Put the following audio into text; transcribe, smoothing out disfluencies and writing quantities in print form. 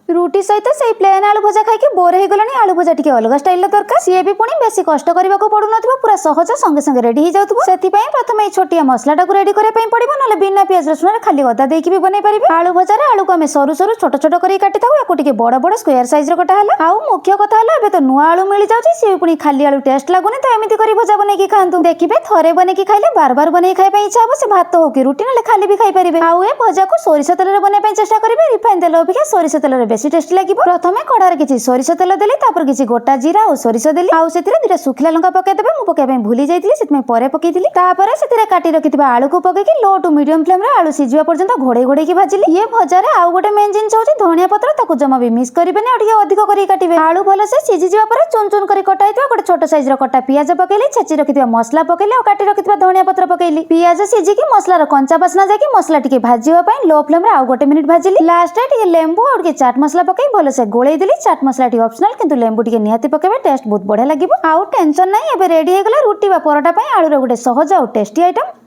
रुटी सहित से प्लेन आलू भजा खाई बोर हो गलानी। आलू भजा टी अलग स्टाइल दरकार, सी भी पुणी बेसी कष्ट करने को पड़ू न, पूरा सहज संगे संगे रेडी हो जाऊँ। से प्रथम ये छोटिया मसलाटा को रेडी करने पड़ो, ना बिना पियाज रसुण खाली अदा देकी भी बनई पारे। आलू भजार आलू को आम सरू सरू छोट छोट कर काटी था, बड़ बड़ स्क्वायर साइज कटा है। आउ मुख्य कथा है तो नुआ आलू मिल जाऊँगी, सी पुणी खाली आलू टेस्ट लगुनि, तो एमती कर भजा बनई खातु। देखिए थे बनई खाइले बार बार बनई खाई इच्छा हे, से भात हो कि रुटी ना खाली भी खाई पारे। आउ ए भजा को सोरिष तेल बनवाई चेष्टा करेंगे, रिफाइन तेल अपेक्षा सोरिष तेल बेसी टेस्टी लगे। प्रथम कड़ार किसी सोरिष तेल देली, किसी गोटा जीरा और सोरिष देली, आउ से दुटा सुखिला लंका पकईदेवे। मुझे पकई भूली जाती पर पकई से काटी रखी आलू को पकईकी लो टू मीडियम फ्लेम रे आलू सीझा पर्यंत घोड़े घोड़े की भाजिली। ये भजार आउ गोटे मेन जिनस होची धनिया पत्र, ताकू जमा भी मिस करेंगे और अधिक कर काटे। आलू भल से सीझी जावा चुन चुन कर कटा गोटे छोट साइज कटा पियाज पकईली, छेची रखी मसला पकईली और काटी रखी धनिया पत्र पकईली। पियाज सीझिकी मसलार कंचा बास्ना जाकि मसला टी भाजवा लो फ्लेम रे आउ गोटे मिनिट भाजिली। लास्ट टे लेंबू और चाट मसला पकई भल से गोलई देली। चाट मसला टी ऑप्शनल, किंतु लेंबू टी निहाती पकेबे, टेस्ट बहुत बढ़िया लगे। आउ टेंशन नहीं, एबे रेडी हो गला रुटी बा परोटा आलूर गोटे सहज और टेस्टी आइटम।